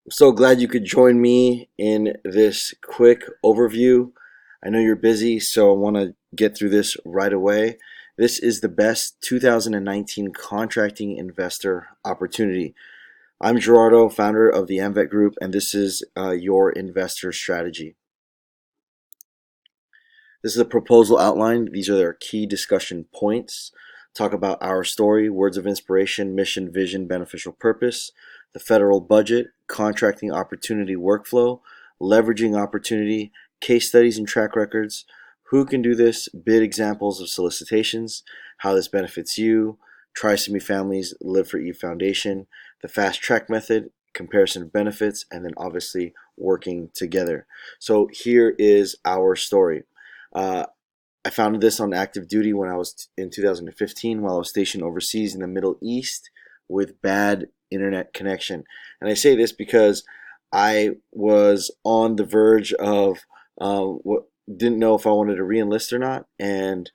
I'm so glad you could join me in this quick overview. I know you're busy, so I want to get through this right away. This is the best 2019 contracting investor opportunity. I'm Gerardo, founder of the MVET Group, and this is your investor strategy. This is a proposal outline. These are their key discussion points. Talk about our story, words of inspiration, mission, vision, beneficial purpose, the federal budget, contracting opportunity workflow, leveraging opportunity, case studies and track records, who can do this, bid examples of solicitations, how this benefits you, Tri-SME Families Live for Eve Foundation, the fast track method, comparison of benefits, and then obviously working together. So here is our story. Uh, I founded this on active duty when I was in 2015 while I was stationed overseas in the Middle East with bad internet connection. And I say this because I was on the verge of what didn't know if I wanted to re-enlist or not. And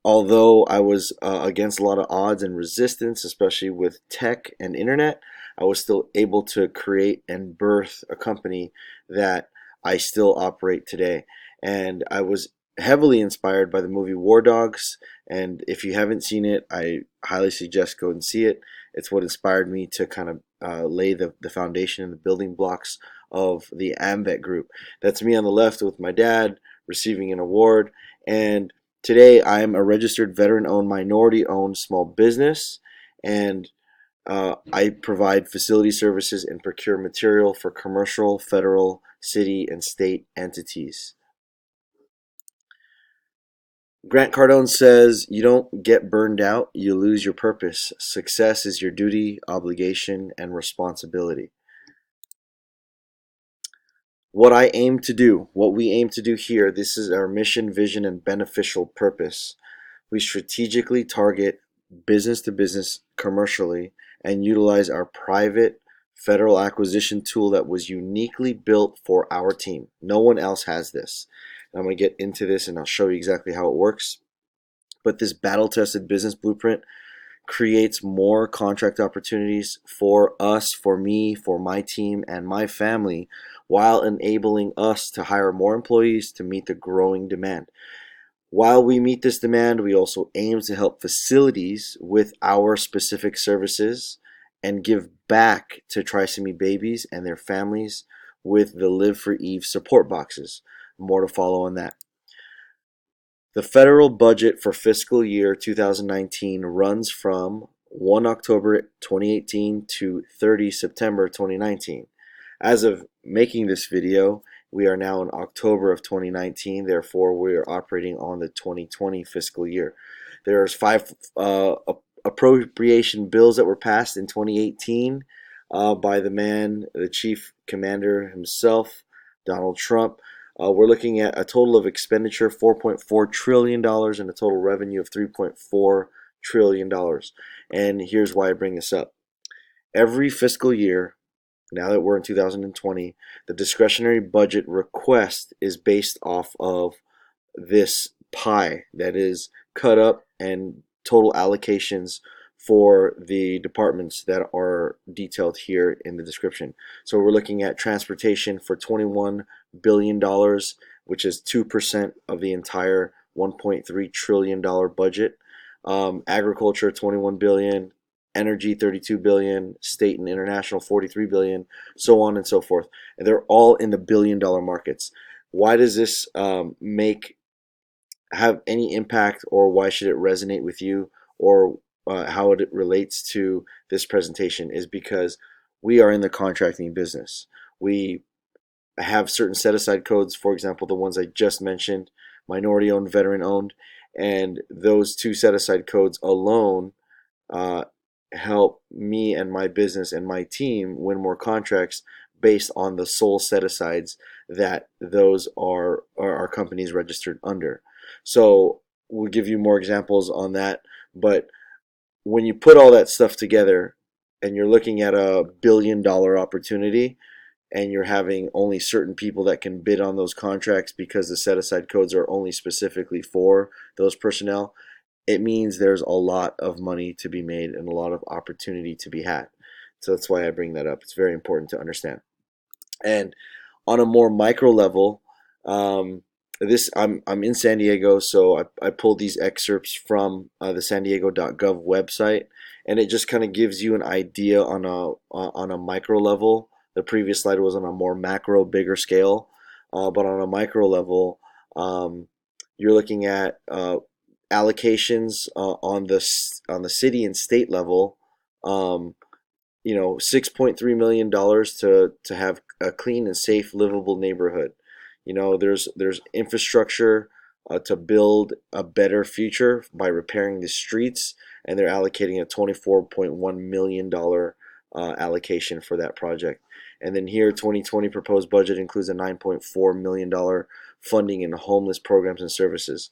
although I was against a lot of odds and resistance, especially with tech and internet, I was still able to create and birth a company that I still operate today. And I was heavily inspired by the movie War Dogs. And if you haven't seen it, I highly suggest go and see it. It's what inspired me to kind of lay the foundation and the building blocks of the AMVET group. That's me on the left with my dad receiving an award. And today, I am a registered veteran-owned, minority-owned small business, and I provide facility services and procure material for commercial, federal, city, and state entities. Grant Cardone says, "You don't get burned out, you lose your purpose. Success is your duty, obligation, and responsibility." What we aim to do here, this is our mission, vision, and beneficial purpose. We strategically target business to business commercially and utilize our private federal acquisition tool that was uniquely built for our team. No one else has this. And I'm going to get into this and I'll show you exactly how it works. But this battle tested business blueprint creates more contract opportunities for us, for me, for my team, and my family, while enabling us to hire more employees to meet the growing demand. While we meet this demand, we also aim to help facilities with our specific services and give back to trisomy babies and their families with the Live for Eve support boxes. More to follow on that. The federal budget for fiscal year 2019 runs from 1 October 2018 to 30 September 2019. As of making this video, we are now in October of 2019, therefore we are operating on the 2020 fiscal year. There's five appropriation bills that were passed in 2018 by the chief commander himself, Donald Trump. We're looking at a total of expenditure $4.4 trillion and a total revenue of $3.4 trillion. And here's why I bring this up. Every fiscal year, now that we're in 2020, the discretionary budget request is based off of this pie that is cut up and total allocations for the departments that are detailed here in the description. So we're looking at transportation for $21 billion, which is 2% of the entire $1.3 trillion budget. Agriculture, 21 billion, energy 32 billion, state and international 43 billion, so on and so forth. And they're all in the billion-dollar markets. Why does this have any impact, or why should it resonate with you, or how it relates to this presentation? Is because we are in the contracting business. We have certain set-aside codes, for example, the ones I just mentioned, minority-owned, veteran-owned, and those two set-aside codes alone help me and my business and my team win more contracts based on the sole set-asides that those are our companies registered under. So we'll give you more examples on that, but when you put all that stuff together and you're looking at a billion-dollar opportunity and you're having only certain people that can bid on those contracts because the set-aside codes are only specifically for those personnel, it means there's a lot of money to be made and a lot of opportunity to be had. So that's why I bring that up. It's very important to understand. And on a more micro level, this I'm in San Diego, so I pulled these excerpts from the San Diego.gov website, and it just kind of gives you an idea on a micro level. The previous slide was on a more macro, bigger scale, but on a micro level, um, you're looking at allocations on the city and state level. Um, $6.3 million to have a clean and safe, livable neighborhood. There's infrastructure to build a better future by repairing the streets, and they're allocating a $24.1 million allocation for that project. And then here, 2020 proposed budget includes a $9.4 million funding in homeless programs and services.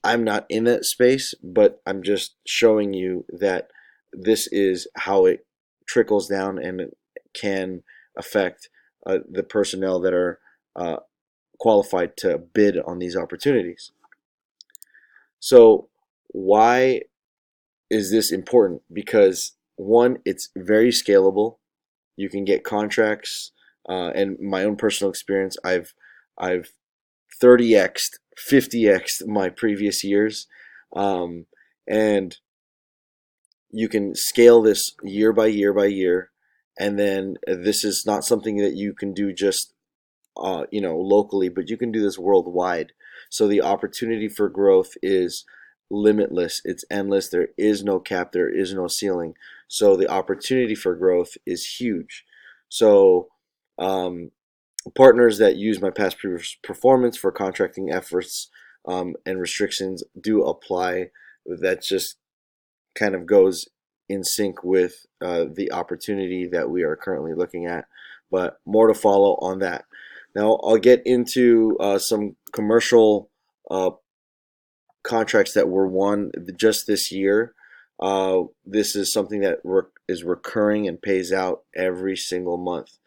I'm not in that space, but I'm just showing you that this is how it trickles down and it can affect the personnel that are uh, qualified to bid on these opportunities. So, why is this important? Because one, it's very scalable. You can get contracts, and my own personal experience, I've 30x'd, 50x'd my previous years. Um, and you can scale this year by year by year. And then this is not something that you can do just locally, but you can do this worldwide. So the opportunity for growth is limitless. It's endless. There is no cap. There is no ceiling. So the opportunity for growth is huge. So um, partners that use my past previous performance for contracting efforts and restrictions do apply. That just kind of goes in sync with the opportunity that we are currently looking at. But more to follow on that. Now, I'll get into some commercial uh, contracts that were won just this year. This is something that is recurring and pays out every single month.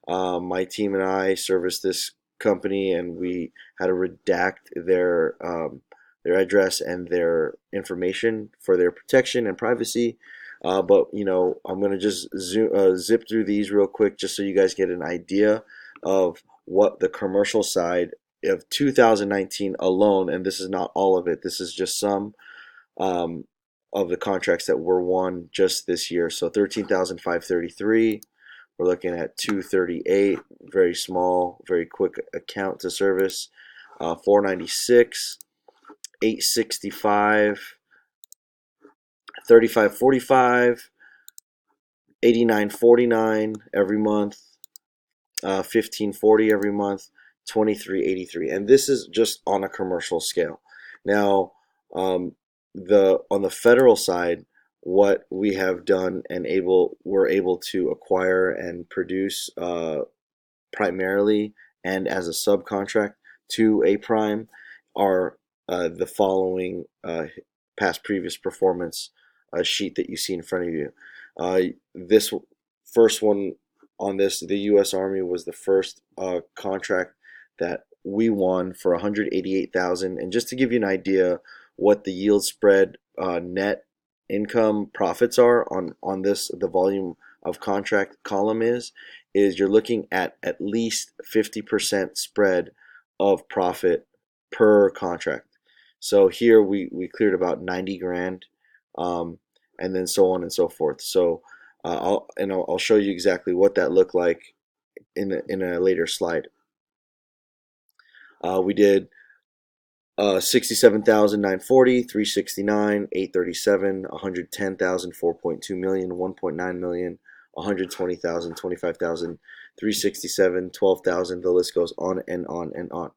My team and I serviced this company, and we had to redact their address and their information for their protection and privacy. But I'm gonna just zip through these real quick, just so you guys get an idea of what the commercial side of 2019 alone, and this is not all of it. This is just some um, of the contracts that were won just this year. So 13,533. We're looking at 238, very small, very quick account to service. 496, 865, 3545, 8949 every month, 1540 every month, 2383, and this is just on a commercial scale. Now, the on the federal side, what we have done and we're able to acquire and produce primarily and as a subcontract to a prime are the following past previous performance sheet that you see in front of you. This first one on this, the U.S. Army was the first contract that we won for 188,000. And just to give you an idea what the yield spread net income profits are on this, the volume of contract column is you're looking at least 50% spread of profit per contract. So here we cleared about 90 grand, and then so on and so forth. So I'll show you exactly what that looked like in a later slide. We did 67,940, 369, 837, 110,000, 4.2 million, 1.9 million, 120,000, 25,000, 367, 12,000. The list goes on and on and on.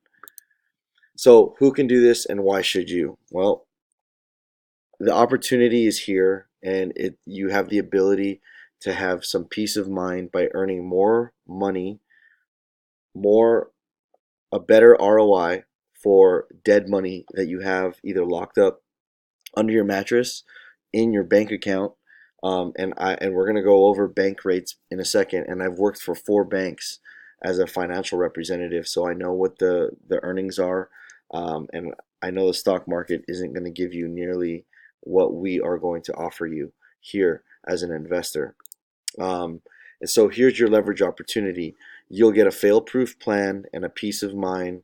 So who can do this and why should you? Well, the opportunity is here, and you have the ability to have some peace of mind by earning more money, more a better ROI for dead money that you have either locked up under your mattress, in your bank account, and we're gonna go over bank rates in a second. And I've worked for 4 banks as a financial representative, so I know what the earnings are, and I know the stock market isn't going to give you nearly what we are going to offer you here as an investor. And so here's your leverage opportunity. You'll get a fail-proof plan and a peace of mind.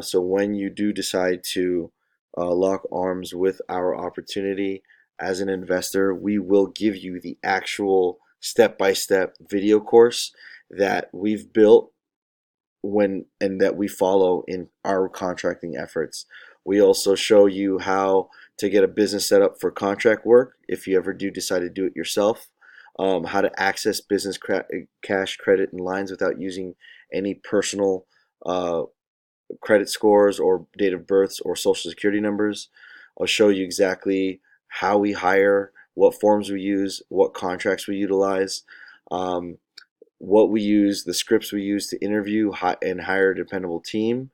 So when you do decide to lock arms with our opportunity as an investor, we will give you the actual step-by-step video course that we've built when and that we follow in our contracting efforts. We also show you how to get a business set up for contract work if you ever do decide to do it yourself, how to access business cash, credit, and lines without using any personal uh, credit scores or date of births or social security numbers. I'll show you exactly how we hire, what forms we use, what contracts we utilize. Um, what we use, the scripts we use to interview and hire a dependable team,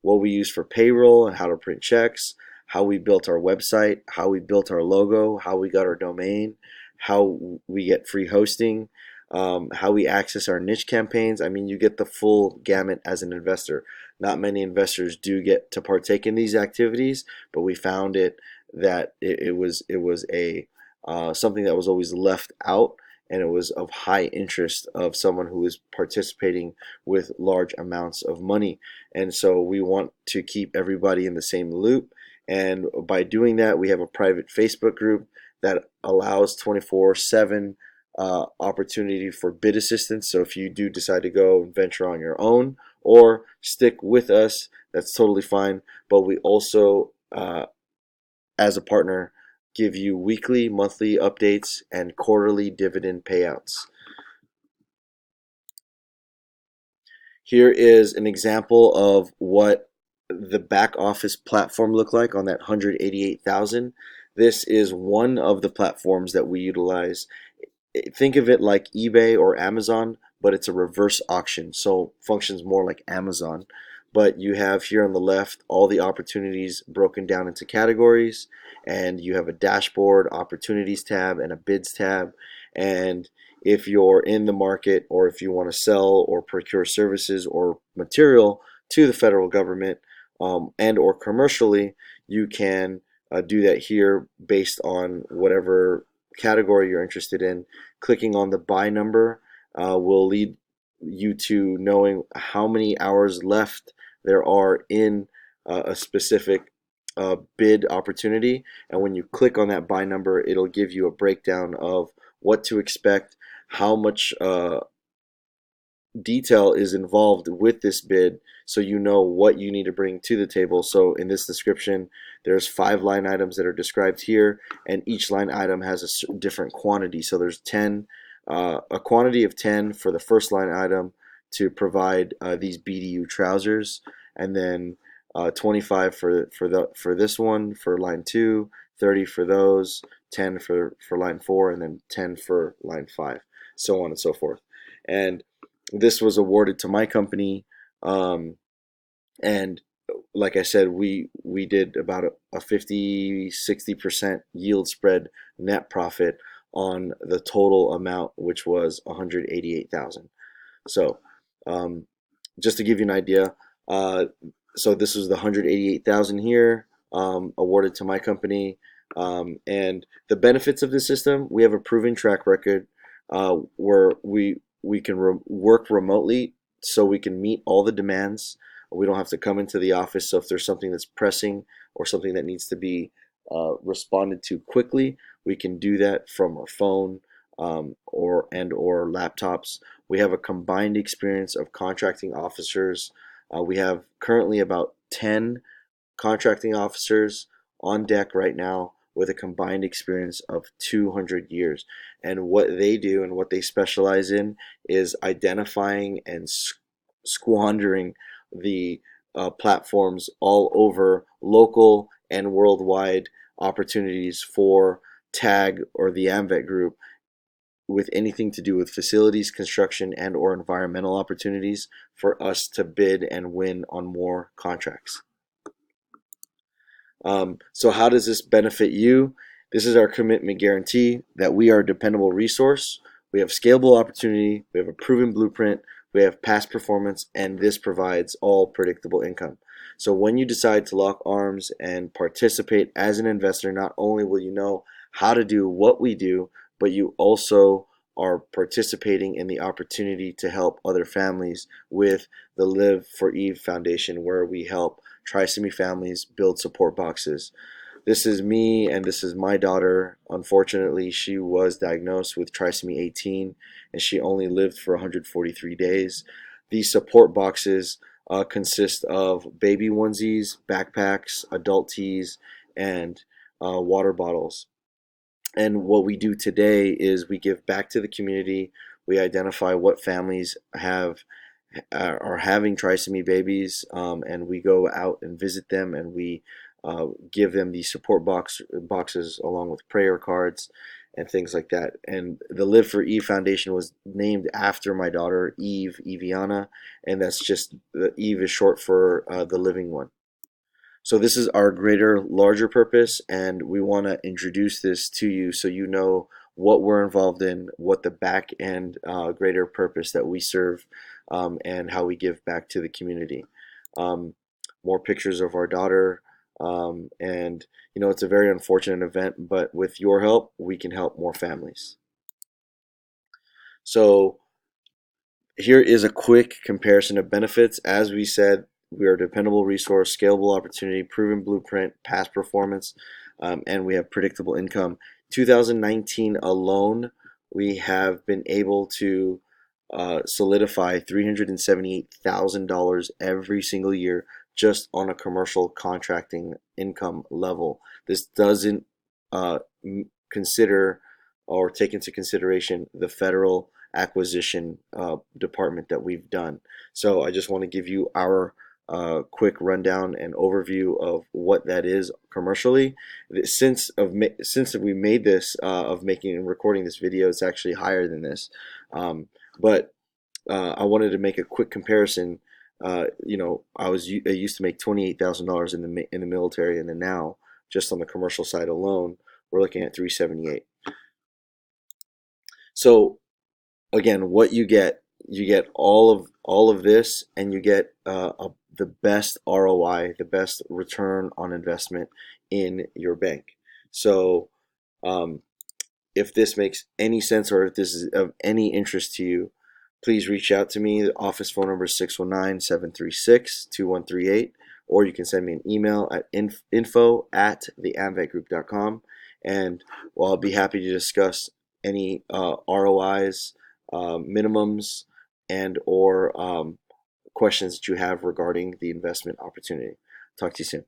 what we use for payroll and how to print checks, how we built our website, how we built our logo, how we got our domain, how we get free hosting, how we access our niche campaigns. I mean, you get the full gamut as an investor. Not many investors do get to partake in these activities, but we found that it was a something that was always left out, and it was of high interest of someone who is participating with large amounts of money. And so we want to keep everybody in the same loop. And by doing that, we have a private Facebook group that allows 24/7 opportunity for bid assistance. So if you do decide to go and venture on your own or stick with us, that's totally fine. But we also, as a partner, give you weekly, monthly updates and quarterly dividend payouts. Here is an example of what the back office platform looked like on that 188,000. This is one of the platforms that we utilize. Think of it like eBay or Amazon, but it's a reverse auction, so functions more like Amazon. But you have here on the left all the opportunities broken down into categories, and you have a dashboard, opportunities tab, and a bids tab. And if you're in the market, or if you want to sell or procure services or material to the federal government, and or commercially, you can do that here based on whatever category you're interested in. Clicking on the buy number will lead you to knowing how many hours left there are in a specific bid opportunity. And when you click on that buy number, it'll give you a breakdown of what to expect, how much detail is involved with this bid, so you know what you need to bring to the table. So in this description, there's 5 line items that are described here, and each line item has a different quantity. So there's 10, a quantity of 10 for the first line item to provide these BDU trousers, and then 25 for this one for line 2, 30 for those, 10 for line 4, and then 10 for line 5, so on and so forth. And this was awarded to my company, and like I said, we did about a 50-60% yield spread net profit on the total amount, which was 188,000. So just to give you an idea, so this was the 188,000 here, awarded to my company. And the benefits of the system: we have a proven track record, where we can work remotely, so we can meet all the demands. We don't have to come into the office. So if there's something that's pressing or something that needs to be responded to quickly, we can do that from our phone, or laptops. We have a combined experience of contracting officers. We have currently about 10 contracting officers on deck right now with a combined experience of 200 years. And what they do and what they specialize in is identifying and squandering the platforms all over local and worldwide opportunities for TAG or the AMVET group with anything to do with facilities, construction, and or environmental opportunities for us to bid and win on more contracts. So how does this benefit you? This is our commitment guarantee that we are a dependable resource. We have scalable opportunity. We have a proven blueprint. We have past performance, and this provides all predictable income. So when you decide to lock arms and participate as an investor, not only will you know how to do what we do, but you also are participating in the opportunity to help other families with the Live for Eve Foundation, where we help trisomy families build support boxes. This is me and this is my daughter. Unfortunately, she was diagnosed with trisomy 18 and she only lived for 143 days. These support boxes consist of baby onesies, backpacks, adult tees, and water bottles. And what we do today is we give back to the community. We identify what families are having trisomy babies, and we go out and visit them, and we give them these boxes along with prayer cards and things like that. And the Live for Eve Foundation was named after my daughter Eve, Eviana, and that's just the Eve is short for the living one. So this is our greater, larger purpose, and we want to introduce this to you so you know what we're involved in, what the back end greater purpose that we serve, and how we give back to the community. Um, More pictures of our daughter, and it's a very unfortunate event, but with your help, we can help more families. So here is a quick comparison of benefits. As we said, we are a dependable resource, scalable opportunity, proven blueprint, past performance, and we have predictable income. 2019 alone, we have been able to solidify $378,000 every single year just on a commercial contracting income level. This doesn't consider or take into consideration the federal acquisition department that we've done. So I just want to give you our quick rundown and overview of what that is commercially. Since we made this of making and recording this video, it's actually higher than this. But I wanted to make a quick comparison. I used to make $28,000 in the military, and then now just on the commercial side alone, we're looking at 378. So again, what you get all of this, and you get the best ROI, the best return on investment in your bank. So if this makes any sense, or if this is of any interest to you, please reach out to me. The office phone number is 619-736-2138, or you can send me an email at info@theamvetgroup.com, and I'll be happy to discuss any ROIs, minimums, and or questions that you have regarding the investment opportunity. Talk to you soon.